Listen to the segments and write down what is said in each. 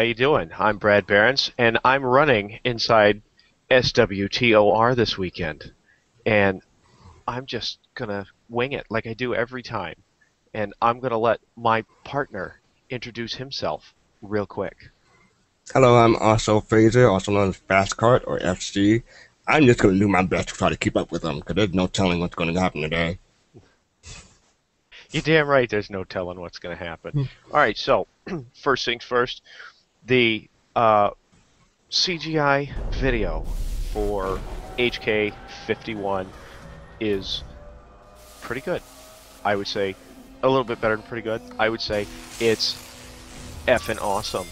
you doing? I'm Brad Behrens, and I'm running inside SWTOR this weekend. And I'm just gonna wing it like I do every time. And I'm gonna let my partner introduce himself real quick. Hello, I'm also Fraser, also known as Fast Cart or FC. I'm just going to do my best to try to keep up with them because there's no telling what's going to happen today. You're damn right. There's no telling what's gonna happen. All right, so first things first. The CGI video for HK51 is pretty good. I would say a little bit better than pretty good. I would say it's effing awesome.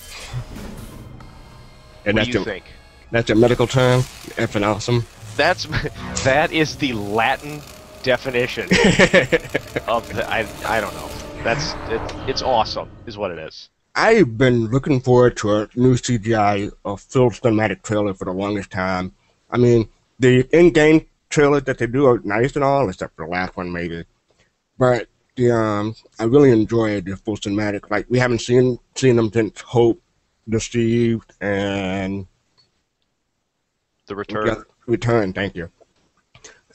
And What do you think? that's a medical term, effing awesome. That's that is the Latin definition of the, I don't know. It's awesome is what it is. I've been looking forward to a new CGI or full cinematic trailer for the longest time. I mean, the in-game trailers that they do are nice and all, except for the last one maybe. But I really enjoyed the full cinematic. Like we haven't seen them since Hope, Deceived, and The Return. Return. Thank you.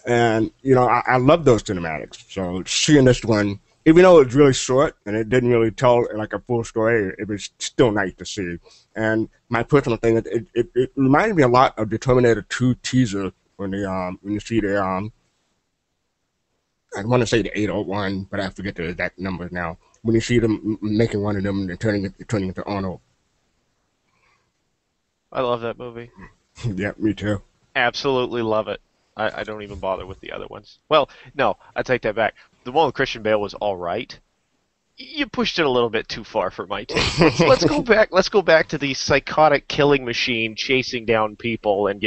And I love those cinematics. So seeing this one, even though it was really short and it didn't really tell like a full story, it was still nice to see. And my personal thing, it reminded me a lot of the Terminator 2 teaser when you see the I want to say the 801, but I forget the exact numbers now. When you see them making one of them and turning into Arnold. I love that movie. Yeah, me too. Absolutely love it. I don't even bother with the other ones. Well, no, I take that back. The one with Christian Bale was all right. You pushed it a little bit too far for my taste. Let's go back. Let's go back to the psychotic killing machine chasing down people and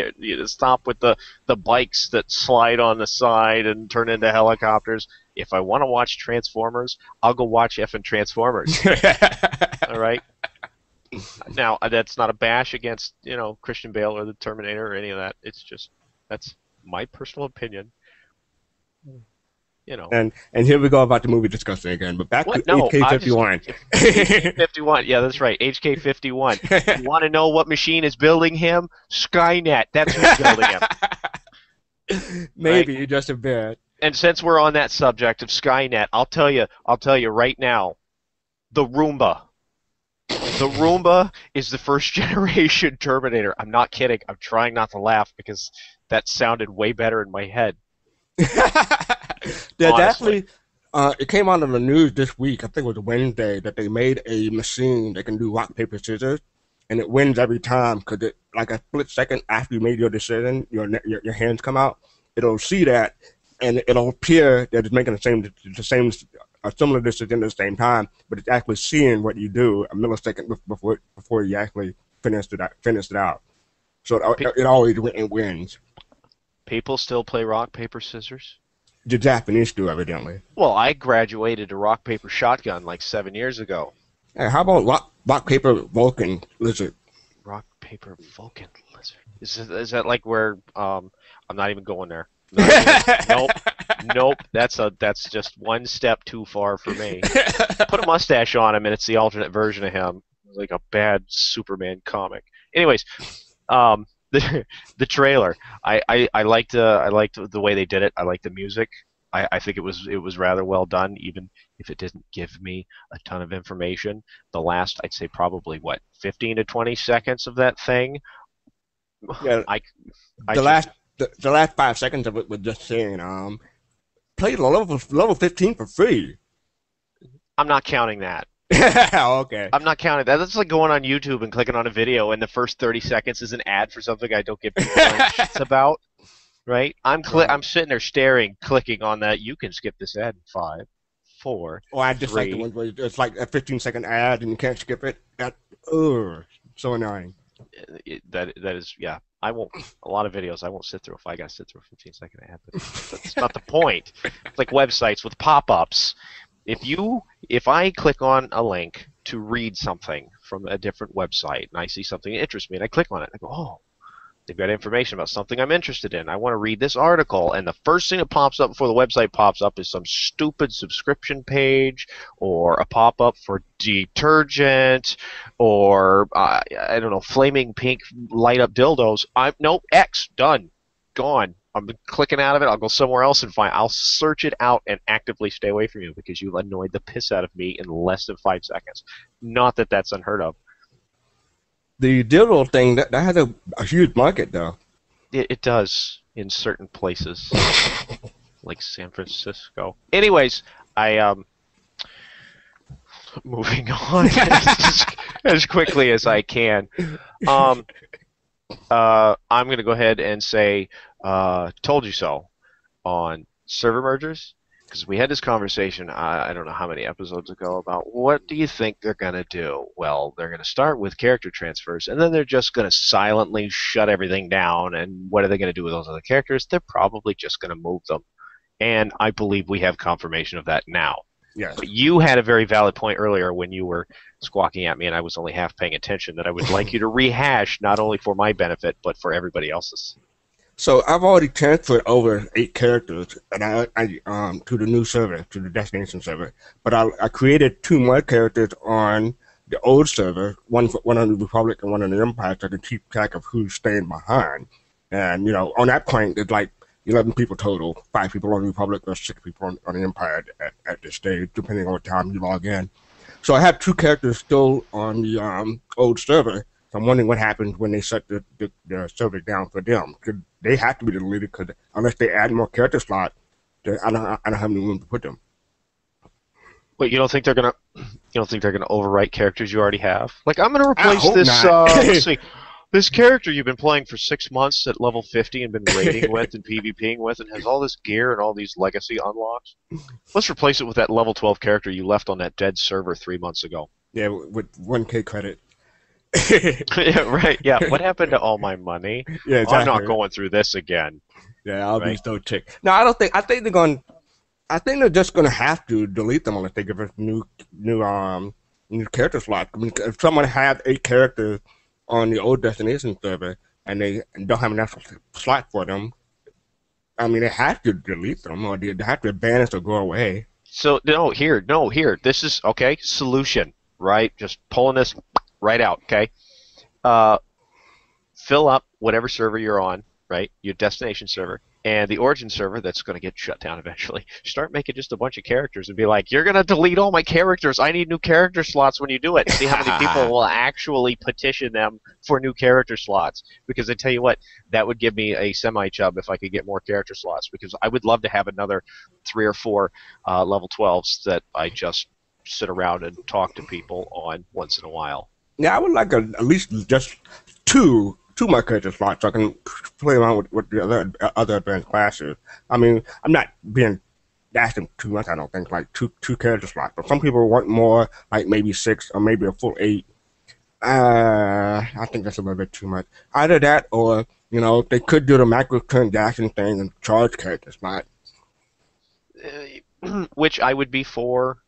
stop with the bikes that slide on the side and turn into helicopters. If I want to watch Transformers, I'll go watch effing Transformers. All right. Now that's not a bash against Christian Bale or the Terminator or any of that. It's just that's my personal opinion. And here we go about the movie discussion again. But back What? to No, HK51. HK51. Yeah, that's right. HK51. You want to know what machine is building him? Skynet. That's who's building him. Maybe Right? just a bit. And since we're on that subject of Skynet, I'll tell you right now, the Roomba. The Roomba is the first generation Terminator. I'm not kidding. I'm trying not to laugh because that sounded way better in my head. There's Honestly. actually, it came out on the news this week. I think it was Wednesday that they made a machine that can do rock paper scissors, and it wins every time because it like a split second after you made your decision, your hands come out. It'll see that, and it'll appear that it's making the same a similar decision at the same time, but it's actually seeing what you do a millisecond before you actually finish it out. So Pe- it always wins. People still play rock, paper, scissors? The Japanese do, evidently. Well, I graduated to rock, paper, shotgun like 7 years ago. Hey, how about rock paper Vulcan lizard? Rock, paper, Vulcan, lizard. Is that like where I'm not even going there. Nope. Nope. That's just one step too far for me. Put a mustache on him and it's the alternate version of him. Like a bad Superman comic. Anyways, the trailer. I liked the way they did it. I liked the music. I think it was rather well done, even if it didn't give me a ton of information. The last, I'd say probably what 15 to 20 seconds of that thing. Yeah, I I the just last the last 5 seconds of it was just saying, play level 15 for free. I'm not counting that. Okay. I'm not counting that. That's like going on YouTube and clicking on a video, and the first 30 seconds is an ad for something I don't give two shits about. Right? Right. I'm sitting there staring, clicking on that. You can skip this ad in 5, 4, Or I just like the 3. ones where it's like a 15-second ad and you can't skip it. Ugh, so annoying. That is, yeah. I won't. A lot of videos I won't sit through if I gotta sit through a 15-second ad. But that's not the point. It's like websites with pop-ups. If I click on a link to read something from a different website and I see something that interests me and I click on it, I go, oh, They've got information about something I'm interested in. I want to read this article, and the first thing that pops up before the website pops up is some stupid subscription page or a pop-up for detergent or I don't know, flaming pink light up dildos. Nope, X done, gone. I'm clicking out of it. I'll go somewhere else and find. I'll search it out and actively stay away from you because you annoyed the piss out of me in less than 5 seconds. Not that that's unheard of. The dildo thing that has a huge market though. It does in certain places, like San Francisco. Anyways, moving on as quickly as I can. I'm going to go ahead and say, told you so on server mergers. Because we had this conversation, I don't know how many episodes ago, about what do you think they're going to do? Well, they're going to start with character transfers, and then they're just going to silently shut everything down. And what are they going to do with those other characters? They're probably just going to move them. And I believe we have confirmation of that now. Yes. But you had a very valid point earlier when you were squawking at me, and I was only half paying attention, that I would like you to rehash, not only for my benefit, but for everybody else's. So I've already transferred over 8 characters, and I to the new server, to the destination server. But I created 2 more characters on the old server, one on the Republic and one on the Empire, so I can keep track of who's staying behind. And on that point, there's like 11 people total, 5 people on the Republic, or 6 people on the Empire at this stage, depending on what time you log in. So I have 2 characters still on the old server. So I'm wondering what happens when they shut the server down for them. Could they have to be deleted? Because unless they add more character slots, I don't have any room to put them. But you don't think they're gonna overwrite characters you already have? Like, I'm gonna replace this. Let's see, this character you've been playing for 6 months at level 50 and been raiding with and PvPing with, and has all this gear and all these legacy unlocks. Let's replace it with that level 12 character you left on that dead server 3 months ago. Yeah, with 1K credit. Yeah, right. Yeah. What happened to all my money? Yeah, exactly. I'm not going through this again. Yeah, I'll be so ticked. No, I don't think. I think they're just gonna have to delete them unless they give us new character slots. I mean, if someone had 8 characters on the old destination server and they don't have enough slot for them, I mean, they have to delete them or they have to banish or go away. So here. This is okay. Solution, right? Just pulling this right out, okay? Fill up whatever server you're on, right? Your destination server. And the origin server that's going to get shut down eventually. Start making just a bunch of characters and be like, you're going to delete all my characters. I need new character slots when you do it. See how many people will actually petition them for new character slots. Because I tell you what, that would give me a semi-chub if I could get more character slots. Because I would love to have another 3 or 4 level 12s that I just sit around and talk to people on once in a while. Yeah, I would like at least just two more character slots so I can play around with the other advanced classes. I mean, I'm not being asking too much, I don't think, like two character slots. But some people want more, like maybe 6 or maybe a full 8. I think that's a little bit too much. Either that or, they could do the microtransaction thing and charge character slot. Which I would be for.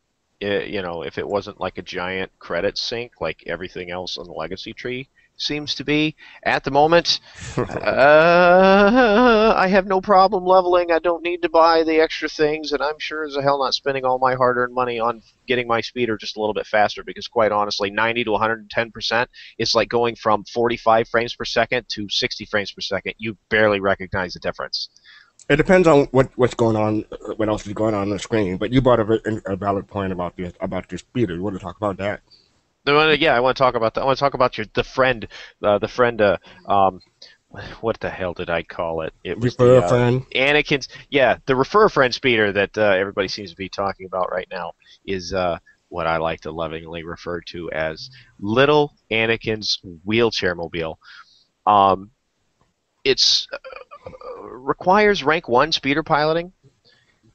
If it wasn't like a giant credit sink like everything else on the legacy tree seems to be at the moment. I have no problem leveling. I don't need to buy the extra things, and I'm sure as a hell not spending all my hard-earned money on getting my speeder just a little bit faster, because quite honestly, 90 to 110% is like going from 45 frames per second to 60 frames per second. You barely recognize the difference. It depends on what's going on, what else is going on the screen. But you brought a valid point about your speeder. You want to talk about that? Yeah, I want to talk about that. I want to talk about the friend. What the hell did I call it? It was refer a friend. Anakin's. Yeah, the refer a friend speeder that everybody seems to be talking about right now is what I like to lovingly refer to as Little Anakin's wheelchair mobile. It's requires rank 1 speeder piloting,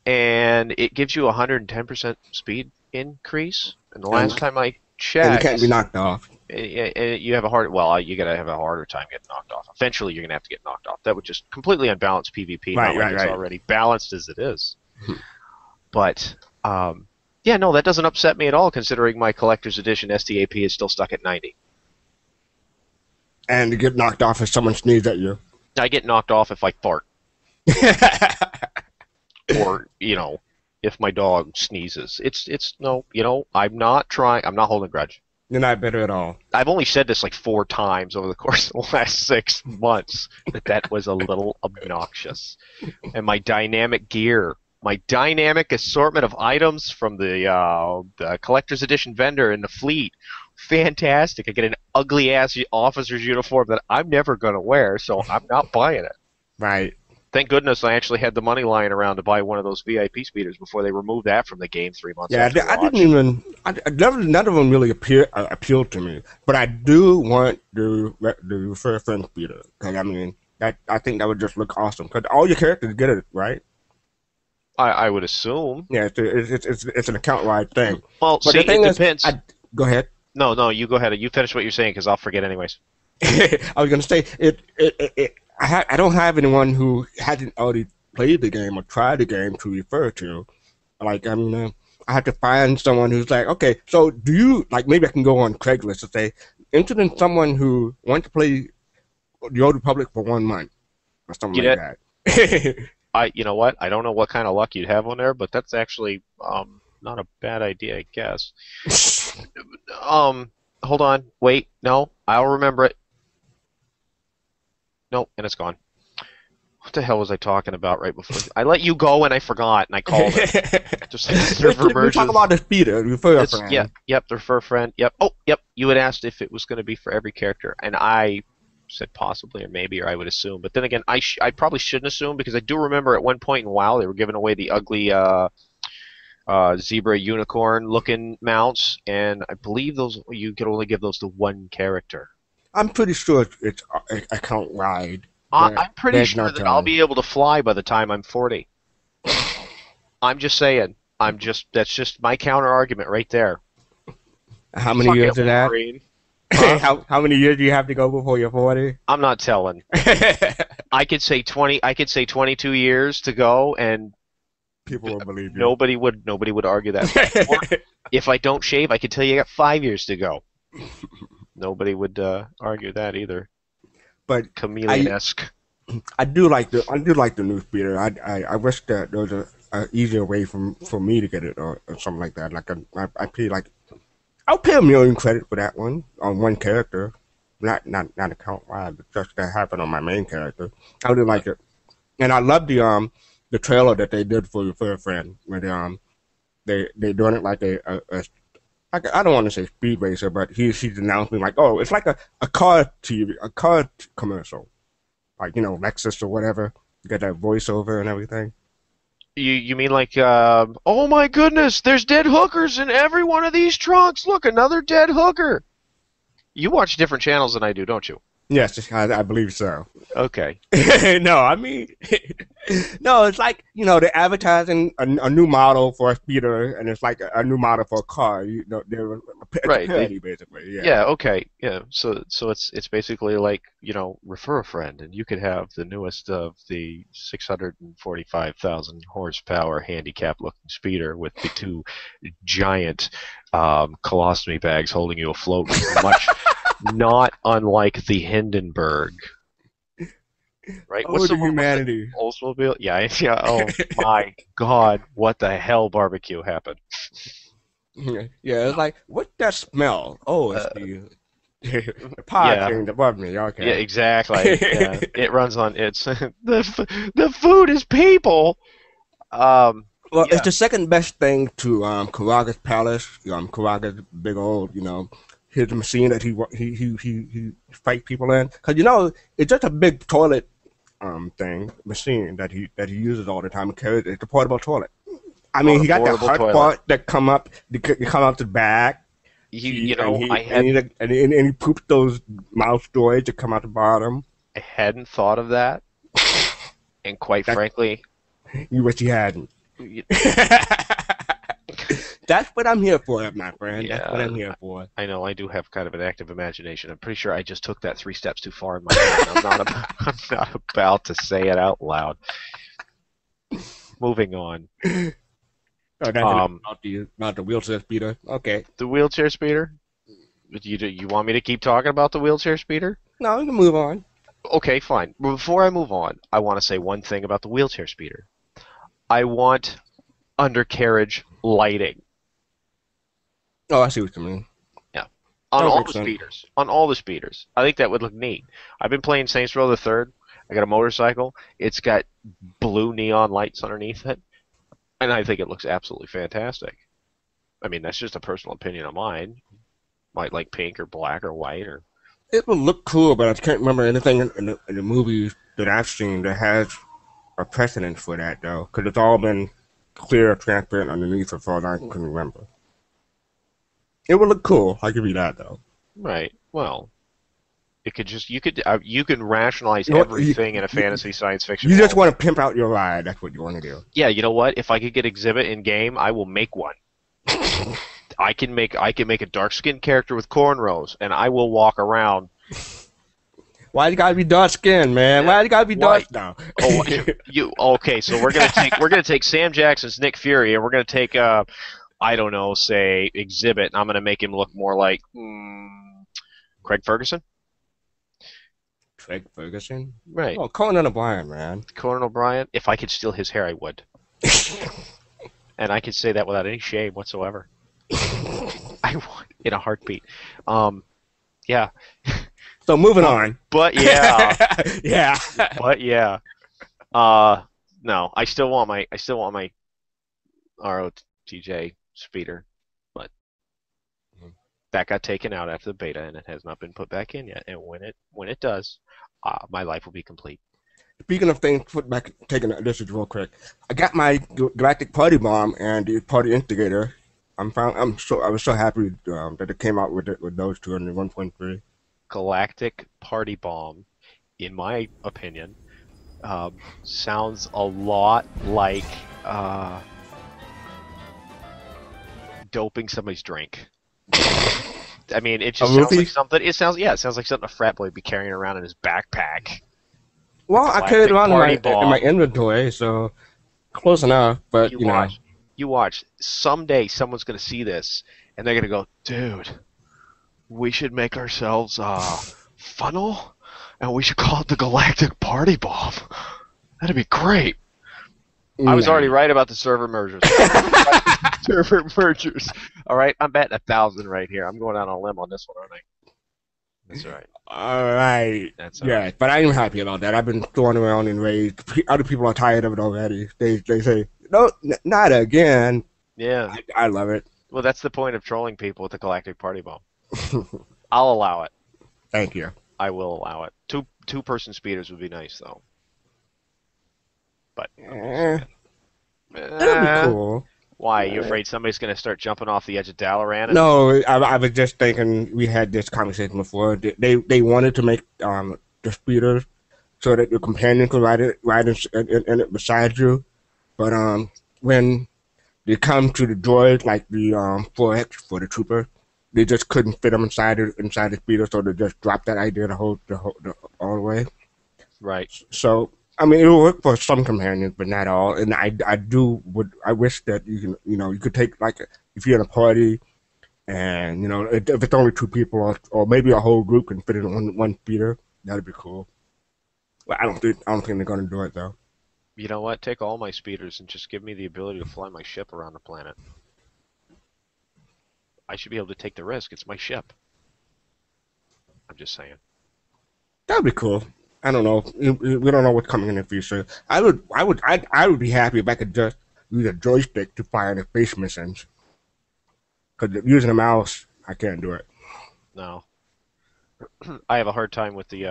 and it gives you 110% speed increase. And the last time I checked, and you can't be knocked off. You have you gotta have a harder time getting knocked off. Eventually, you're gonna have to get knocked off. That would just completely unbalance PvP. Right. It's already balanced as it is. But no, that doesn't upset me at all, considering my collector's edition STAP is still stuck at 90. And you get knocked off if someone sneezes at you. I get knocked off if I fart, or if my dog sneezes. It's no, I'm not trying. I'm not holding a grudge. You're not better at all. I've only said this like 4 times over the course of the last 6 months that was a little obnoxious. And my dynamic gear, my dynamic assortment of items from the collector's edition vendor in the fleet, fantastic. I get an ugly ass officer's uniform that I'm never gonna wear, so I'm not buying it. Right. Thank goodness I actually had the money lying around to buy one of those VIP speeders before they removed that from the game 3 months Yeah, after I launch. didn't even. None of them really appealed to me. But I do want the Fur Friend speeder because I mean I think that would just look awesome because all your characters get it, right? I would assume. Yeah, it's an account wide thing. Well, But see, the thing it is, depends. go ahead. No, you go ahead. You finish what you're saying because I'll forget anyways. I was gonna say I don't have anyone who hasn't already played the game or tried the game to refer to. Like I mean, I have to find someone who's like, okay, so do you like? Maybe I can go on Craigslist and say, interested in someone who wants to play the Old Republic for 1 month or something You like know, that. you know what? I don't know what kind of luck you'd have on there, but that's actually not a bad idea, I guess. Hold on, wait, no, I'll remember it. No, and it's gone. What the hell was I talking about right before? I let you go and I forgot and I called it. Just like the server We talk merges. about the speeder, refer It's, friend. yeah, yep, the refer friend. Yep. Oh, yep. You had asked if it was going to be for every character, and I said possibly or maybe or I would assume. But then again, I probably shouldn't assume because I do remember at one point in WoW they were giving away the ugly zebra unicorn looking mounts, and I believe those you could only give those to one character. I'm pretty sure it's account wide. I'm pretty There's no sure that I'll telling. be able to fly by the time I'm 40. I'm just saying. That's just my counter argument right there. How many Fuck years it, is that? Wolverine. Huh? How many years do you have to go before you're 40? I'm not telling. I could say 20. I could say 22 years to go, and People will believe you. nobody would argue that. Or if I don't shave, I could tell you I got 5 years to go. Nobody would argue that either. But Chameleon-esque. I do like the new speeder. I wish that there was a easier way for me to get it or something like that. Like I pay like I'll pay 1 million credit for that one on one character, not account wide, but just to have it on my main character. I really like it, and I love the trailer that they did for your fair friend where they doing it like I don't want to say speed racer, but he's announcing like, oh, it's like a car TV, a car commercial, like Lexus or whatever. You get that voiceover and everything. You mean like, oh my goodness, there's dead hookers in every one of these trunks. Look, another dead hooker. You watch different channels than I do, don't you? Yes, I believe so. Okay. No, I mean, no, it's like they're advertising a new model for a speeder, and it's like a new model for a car. It's a Right. parody basically. Yeah. Yeah, okay. Yeah. So it's basically like, refer a friend and you could have the newest of the 645,000 horsepower handicap looking speeder with the two giant colostomy bags holding you afloat, much not unlike the Hindenburg. Right? Oh, What's the the one with humanity. the Oldsmobile? Yeah, yeah. Oh my God, what the hell barbecue happened? Yeah, it's like, what's that smell? Oh, it's Uh, the pod yeah. thing above me. Yeah, Okay. exactly. Yeah, it runs on it's the food is people. Well, it's Yeah, the second best thing to Karaga's palace. Karaga's big old, his machine that he fight people in. Cause it's just a big toilet machine that he uses all the time. And carries it's a portable toilet. I mean, on a he got that portable hard toilet. part that come out the back. I had And he poops those mouth storage that come out the bottom. I hadn't thought of that, and quite That frankly, you wish he hadn't. y- That's what I'm here for, my friend. That's what yeah, I'm here for. I know I do have kind of an active imagination. I'm pretty sure I just took that 3 steps too far in my head. I'm not about to say it out loud. Moving on. Oh, that's Um, not the wheelchair speeder. Okay. the wheelchair speeder. You want me to keep talking about the wheelchair speeder? No, we can move on. Okay, fine. Before I move on, I want to say one thing about the wheelchair speeder. I want undercarriage lighting. Oh, I see what you mean. Yeah. That On would all make the sense. speeders. On all the speeders. I think that would look neat. I've been playing Saints Row the Third. I got a motorcycle. It's got blue neon lights underneath it, and I think it looks absolutely fantastic. I mean, that's just a personal opinion of mine. Might like pink or black or white or It would look cool, but I can't remember anything in the movies that I've seen that has a precedent for that, though, because it's all been clear, transparent underneath as far as I can remember. It would look cool. I'll give you that, though. right. Well, it could just you can rationalize You know what? everything in a fantasy science fiction You just world. want to pimp out your ride. That's what you want to do. Yeah, you know what? If I could get exhibit in game, I will make one. I can make a dark skinned character with cornrows, and I will walk around. Why you gotta be dark skinned, man? Yeah, Why you gotta be why? dark now? Oh, you okay? So we're gonna take Sam Jackson's Nick Fury, and we're gonna take I don't know, say Exhibit, and I'm gonna make him look more like Craig Ferguson, Craig Ferguson? right? Oh, Conan O'Brien, man. Conan O'Brien. If I could steal his hair, I would, and I could say that without any shame whatsoever. I would in a heartbeat. Um, yeah, So moving but, on. but yeah, Yeah. but yeah. Uh, no, I still want my ROTJ speeder, but that got taken out after the beta, and it has not been put back in yet. And when it does, my life will be complete. Speaking of things, put back taking this is real quick. I got my Galactic Party Bomb and the Party Instigator. I was so happy that it came out with it with those two in the 1.3. Galactic Party Bomb, in my opinion, sounds a lot like doping somebody's drink. I mean, it A just sounds like Luffy? something. It sounds like something a frat boy would be carrying around in his backpack. The Well, I carried it Galactic around Party in my Bomb. inventory, so close enough. But You you know, watch. You watch. Someday someone's gonna see this and they're gonna go, dude, we should make ourselves a funnel and we should call it the Galactic Party Bomb. That'd be great. I was already nah. right about the server mergers. Server mergers. All right, I'm betting 1,000 right here. I'm going out on a limb on this one, aren't I? That's all right. All right. That's all Yeah, right. but I'm happy about that. I've been throwing around in rage. Other people are tired of it already. They say no, not again. Yeah. I love it. Well, that's the point of trolling people with the Galactic Party Bomb. I'll allow it. Thank you. I will allow it. Two person speeders would be nice though. But I'm just Eh, saying. it'll be cool. Why? You afraid somebody's gonna start jumping off the edge of Dalaran and No, I was just thinking we had this conversation before. They wanted to make the speeders so that your companion could ride in it beside you. But when they come to the droids like the 4X for the trooper, they just couldn't fit them inside the speeder, so they just dropped that idea all the way. right? So I mean, it will work for some companions, but not all. And I wish that you could take like if you're in a party and if it's only two people or maybe a whole group can fit in one speeder, that'd be cool. But I don't think they're gonna do it though. You know what? Take all my speeders and just give me the ability to fly my ship around the planet. I should be able to take the risk. It's my ship. I'm just saying. That'd be cool. I don't know. We don't know what's coming in the future. I would be happy if I could just use a joystick to fire the space missions. Because using a mouse, I can't do it. No, I have a hard time with the.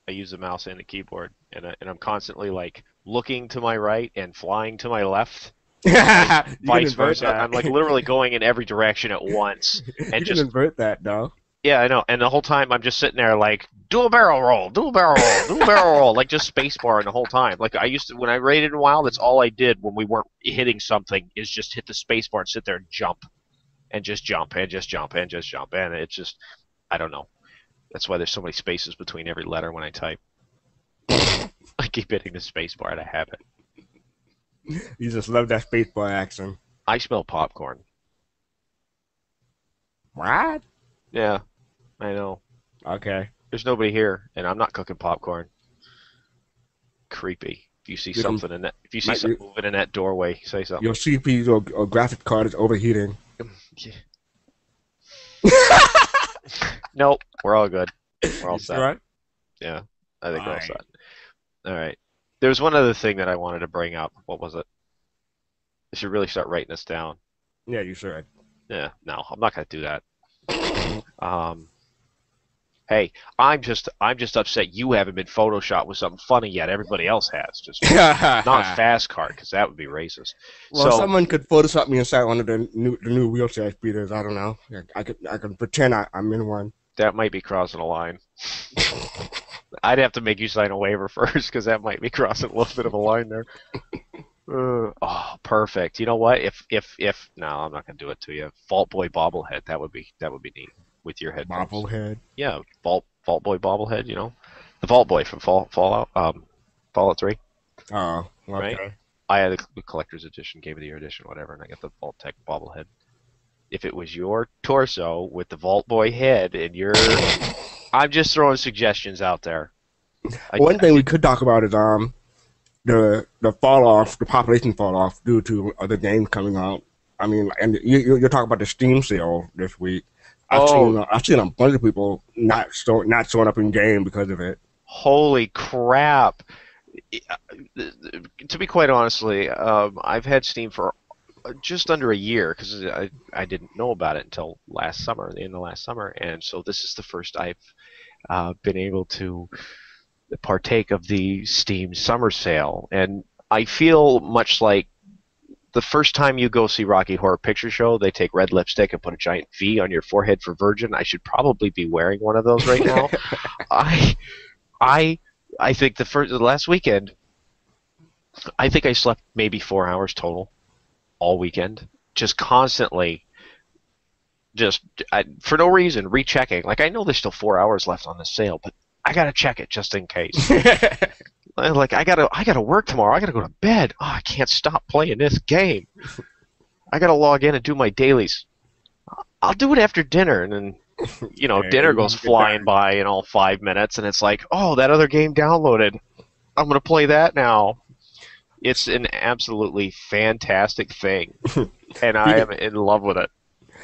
I use the mouse and the keyboard, and I'm constantly like looking to my right and flying to my left, You vice can vice invert versa. that. I'm like literally going in every direction at once, and You can just invert that, though. yeah, I know. And the whole time I'm just sitting there like, do a barrel roll, do a barrel roll, do a barrel roll, like just spacebar the whole time. Like I used to when I raided in WoW, that's all I did when we weren't hitting something is just hit the spacebar and sit there and jump, and just jump, and just jump, and just jump, and it's just I don't know. That's why there's so many spaces between every letter when I type. I keep hitting the spacebar and I have it. You just love that spacebar action. I smell popcorn. What? Yeah, I know. Okay. There's nobody here, and I'm not cooking popcorn. Creepy. If you see You can, something in that, if you see might, something moving in that doorway, say something. your CPU or graphic card is overheating. Yeah. Nope, we're all good. We're all You set. sure? Yeah, I think we're all Alright. set. All right. There's one other thing that I wanted to bring up. What was it? I should really start writing this down. Yeah, you should. Yeah, no, I'm not gonna do that. Um, hey, I'm just upset you haven't been photoshopped with something funny yet. Everybody else has. Just not fast card, because that would be racist. Well, So someone could Photoshop me inside one of the new wheelchair speeders. I don't know. I could pretend I'm in one. that might be crossing a line. I'd have to make you sign a waiver first, because that might be crossing a little bit of a line there. Oh, perfect. You know what? If no, I'm not gonna do it to you. Vault Boy bobblehead. That would be neat with your headphones. Bobblehead. Yeah, Vault Boy bobblehead. You know, the Vault Boy from Fallout Fallout 3, Oh, right? okay. I had the collector's edition, Game of the Year edition, whatever, and I got the Vault Tech bobblehead. If it was your torso with the Vault Boy head and your, I'm just throwing suggestions out there. One thing we could talk about is the fall off, the population fall off due to other games coming out. I mean, and you're talking about the Steam sale this week. Oh, I've seen a bunch of people not showing up in game because of it. holy crap! To be quite honestly, I've had Steam for just under a year because I didn't know about it until last summer, the end of last summer, and so this is the first I've been able to partake of the Steam summer sale, and I feel much like the first time you go see Rocky Horror Picture Show, they take red lipstick and put a giant V on your forehead for virgin. I should probably be wearing one of those right now. I I I think the last weekend, I think I slept maybe 4 hours total all weekend, just constantly, for no reason, rechecking. Like I know there's still 4 hours left on the sale, but I gotta check it just in case. Like I gotta work tomorrow. I gotta go to bed. Oh, I can't stop playing this game. I gotta log in and do my dailies. I'll do it after dinner, and then dinner And goes flying by in all 5 minutes, and it's like, oh, that other game downloaded. I'm gonna play that now. It's an absolutely fantastic thing, and I speaking, am in love with it.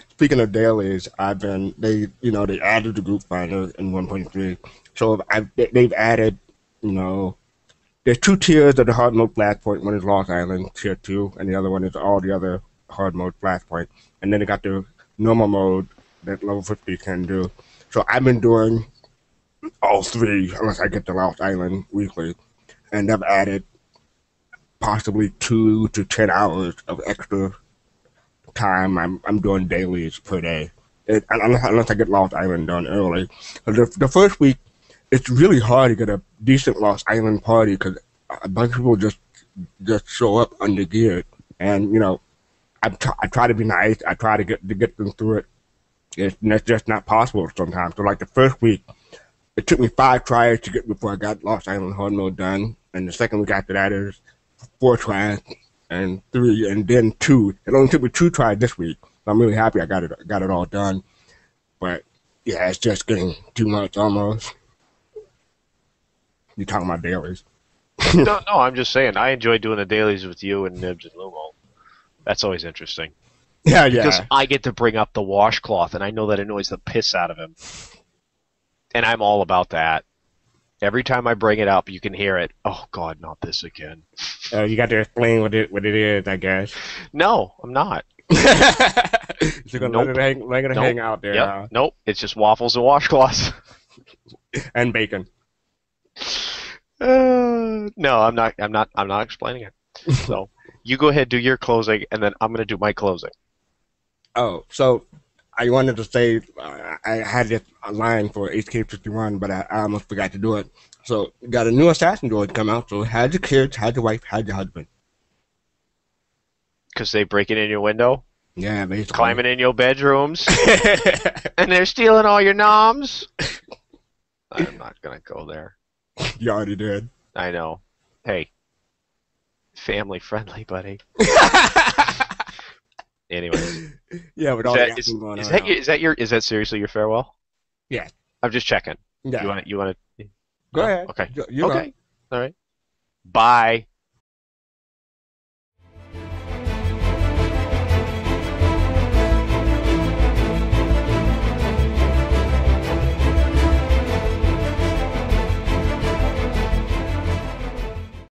speaking of dailies, they added the group finder in 1.3, so they've added, you know, there's two tiers of the hard mode flashpoint. One is Lost Island tier 2, and the other one is all the other hard mode flashpoint. And then they got the normal mode that level 50 can do. So I've been doing all three unless I get to Lost Island weekly, and I've added possibly 2 to 10 hours of extra time. I'm doing dailies per day, unless I get Lost Island done early. But the first week, it's really hard to get a decent Lost Island party because a bunch of people just show up undergeared, and I try to be nice. I try to get them through it. That's just not possible sometimes. So like the first week, it took me 5 tries to get before I got Lost Island hard mode done, and the second week after that is 4 tries and 3 and then 2. It only took me 2 tries this week. So I'm really happy I got it all done. But yeah, it's just getting too much almost. You talking about dailies? No, no, I'm just saying I enjoy doing the dailies with you and Nibs and Lumo. That's always interesting Yeah, because yeah. I get to bring up the washcloth, and I know that annoys the piss out of him, and I'm all about that. Every time I bring it up, you can hear it. Oh God, not this again. You got to explain what it is, I guess. No, I'm not. You're gonna Nope. let it Nope. hang out there, Yep. Nope. It's just waffles and washcloths. and bacon. No, I'm not. I'm not. I'm not explaining it. So you go ahead, do your closing, and then I'm gonna do my closing. Oh, so I wanted to say I had this line for HK51, but I almost forgot to do it. So you got a new assassin droid come out. So how'd your kids, how'd your wife, how'd your husband? Because they breaking in your window, Yeah, basically. climbing in your bedrooms, and they're stealing all your noms. I'm not gonna go there. You already did. I know. Hey, family friendly, buddy. Anyways, Yeah, with is all the that action going is on. that your is that seriously your farewell? Yeah. I'm just checking. Yeah. You want to? Go No. ahead. Okay. You go. Okay. All right. Bye.